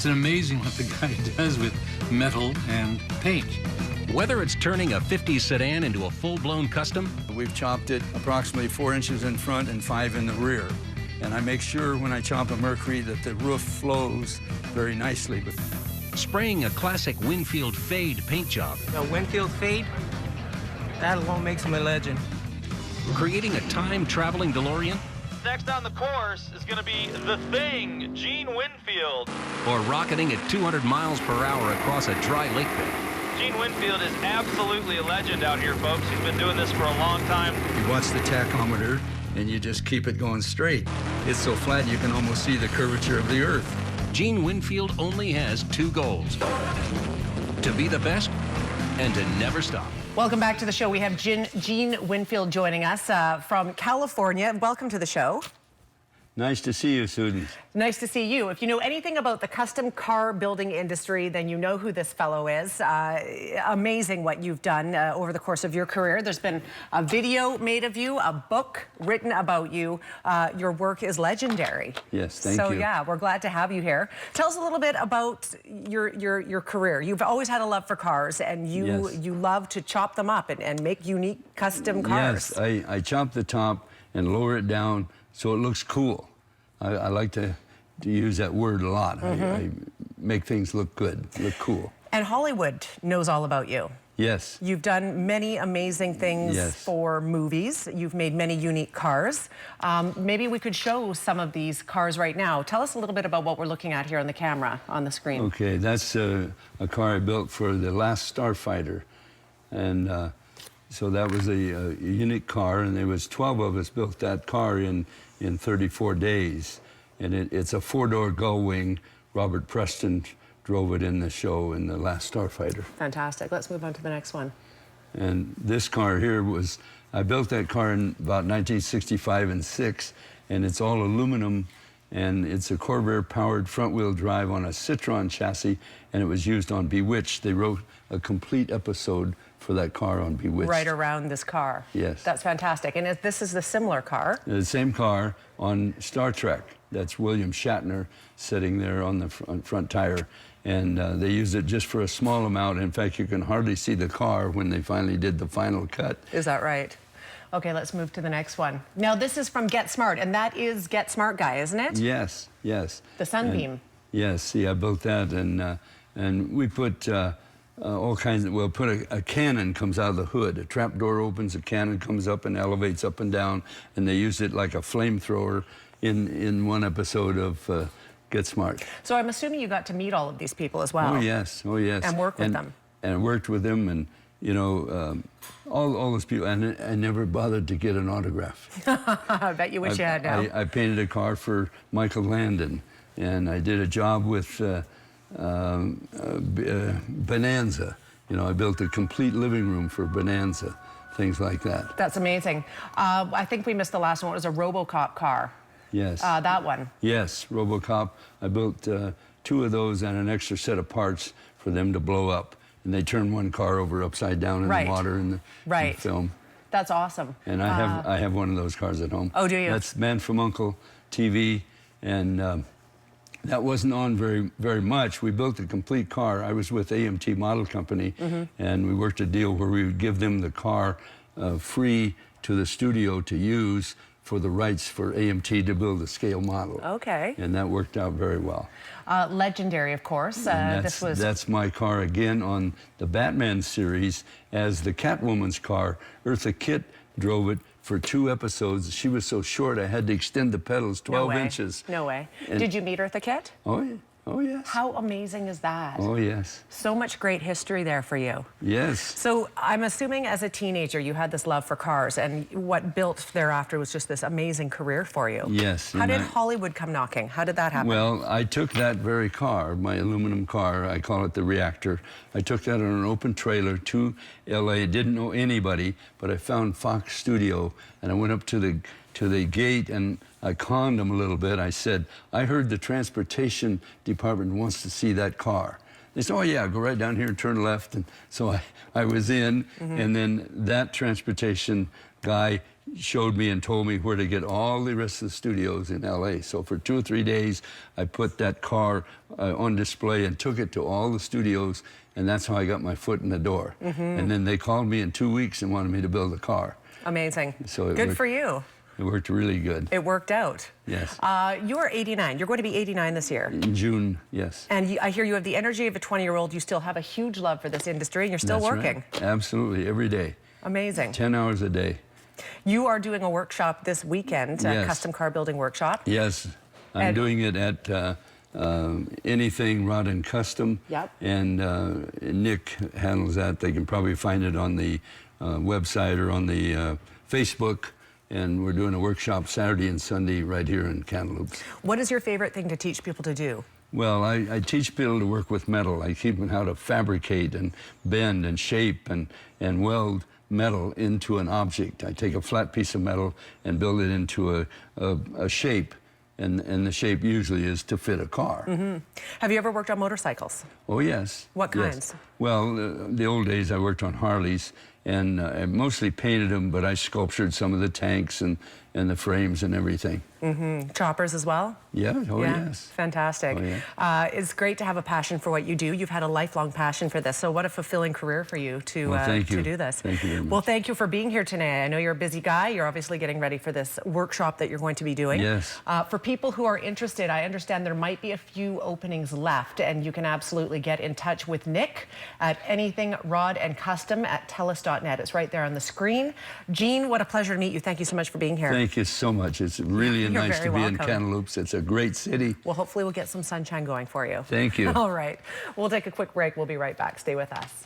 It's amazing what the guy does with metal and paint. Whether it's turning a 50s sedan into a full-blown custom, we've chopped it approximately 4 inches in front and 5 in the rear. And I make sure when I chop a Mercury that the roof flows very nicely. spraying a classic Winfield Fade paint job, A Winfield Fade, that alone makes him a legend. creating a time-traveling DeLorean, Next on the course is going to be The Thing, Gene Winfield. or rocketing at 200 miles per hour across a dry lake bed. Gene Winfield is absolutely a legend out here, folks. He's been doing this for a long time. You watch the tachometer and you just keep it going straight. It's so flat you can almost see the curvature of the earth. Gene Winfield only has two goals: to be the best and to never stop. Welcome back to the show. We have Gene Winfield joining us from California. Welcome to the show. Nice to see you, Susan. Nice to see you. If you know anything about the custom car building industry, then you know who this fellow is. Amazing what you've done over the course of your career. There's been a video made of you, a book written about you. Your work is legendary. Yes, thank you. So yeah, we're glad to have you here. Tell us a little bit about your career. You've always had a love for cars, and you love to chop them up and make unique custom cars. Yes, I chop the top and lower it down so it looks cool. I like to use that word a lot. I make things look good, look cool. And Hollywood knows all about you. Yes. You've done many amazing things for movies. You've made many unique cars. Maybe we could show some of these cars right now. Tell us a little bit about what we're looking at here on the camera, on the screen. Okay, that's a car I built for the last Starfighter. And so that was a unique car, and there was 12 of us built that car in 34 days. And it's a four-door gull wing. Robert Preston drove it in the show in the last Starfighter. Fantastic. Let's move on to the next one. And this car here I built that car in about 1965 and 6, and it's all aluminum, and it's a Corvair-powered front-wheel drive on a Citroen chassis, and it was used on Bewitched. They wrote a complete episode for that car on Bewitched. Right around this car. Yes. That's fantastic. And this is the similar car. The same car on Star Trek. That's William Shatner sitting there on the front tire. And they used it just for a small amount. In fact, you can hardly see the car when they finally did the final cut. Is that right? Okay, let's move to the next one. Now, this is from Get Smart, and that is Get Smart guy, isn't it? Yes, yes. The Sunbeam. Yes, see, I built that, and we put all kinds of, well, put a cannon comes out of the hood. A trap door opens, a cannon comes up and elevates up and down, and they used it like a flamethrower in one episode of Get Smart. So I'm assuming you got to meet all of these people as well. Oh, yes, oh, yes. And work with them. And worked with them, and, you know, all those people, and I never bothered to get an autograph. I bet you wish you had now. I painted a car for Michael Landon, and I did a job with Bonanza. You know, I built a complete living room for Bonanza, things like that. That's amazing. I think we missed the last one. It was a RoboCop car. Yes. That one. Yes, RoboCop. I built 2 of those and an extra set of parts for them to blow up. And they turned one car over upside down in the water in the film. That's awesome. And I have one of those cars at home. Oh, do you? That's Man from U.N.C.L.E. TV, and that wasn't on very much. We built a complete car. I was with AMT Model Company, and we worked a deal where we would give them the car free to the studio to use for the rights for AMT to build a scale model. Okay. And that worked out very well. Legendary, of course. That's my car again on the Batman series as the Catwoman's car. Eartha Kitt drove it for 2 episodes. She was so short, I had to extend the pedals 12 inches. No way. And did you meet Eartha Kitt? Oh, yeah. Oh, yes. How amazing is that? Oh, yes. So much great history there for you. Yes. So I'm assuming as a teenager you had this love for cars, and what built thereafter was just this amazing career for you. Yes. How did Hollywood come knocking? How did that happen? Well, I took that very car, my aluminum car, I call it the Reactor. I took that on an open trailer to LA, didn't know anybody, but I found Fox Studio, and I went up to the gate, and I conned them a little bit. I said, I heard the transportation department wants to see that car. They said, oh yeah, go right down here and turn left. And so I was in, and then that transportation guy showed me and told me where to get all the rest of the studios in LA. So for 2 or 3 days, I put that car on display and took it to all the studios, and that's how I got my foot in the door. And then they called me in 2 weeks and wanted me to build a car. Amazing. So good for you. It worked really good. It worked out. Yes. You're 89. You're going to be 89 this year. In June, yes. And I hear you have the energy of a 20-year-old. You still have a huge love for this industry, and you're still working. Right. Absolutely, every day. Amazing. 10 hours a day. You are doing a workshop this weekend, a custom car building workshop. Yes. I'm doing it at Anything Rod and Custom. Yep. And Nick handles that. They can probably find it on the website or on the Facebook. And we're doing a workshop Saturday and Sunday right here in Kamloops. What is your favorite thing to teach people to do? Well, I teach people to work with metal. I teach them how to fabricate and bend and shape and weld metal into an object. I take a flat piece of metal and build it into a shape. And the shape usually is to fit a car. Have you ever worked on motorcycles? Oh, yes. What kinds? Yes. Well, the old days I worked on Harleys, and I mostly painted them, but I sculptured some of the tanks and the frames and everything. Choppers as well? Yeah, Yeah, yes. fantastic. Oh, yeah. It's great to have a passion for what you do. You've had a lifelong passion for this, so what a fulfilling career for you to, to do this. Thank you very much. Well, thank you for being here today. I know you're a busy guy. You're obviously getting ready for this workshop that you're going to be doing. Yes. For people who are interested, I understand there might be a few openings left, and you can absolutely get in touch with Nick at Anything Rod and Custom at TELUS.net. It's right there on the screen. Gene, what a pleasure to meet you. Thank you so much for being here. Thank you so much. It's really nice to be in Kamloops. It's a great city. Well, hopefully we'll get some sunshine going for you. Thank you. All right. We'll take a quick break. We'll be right back. Stay with us.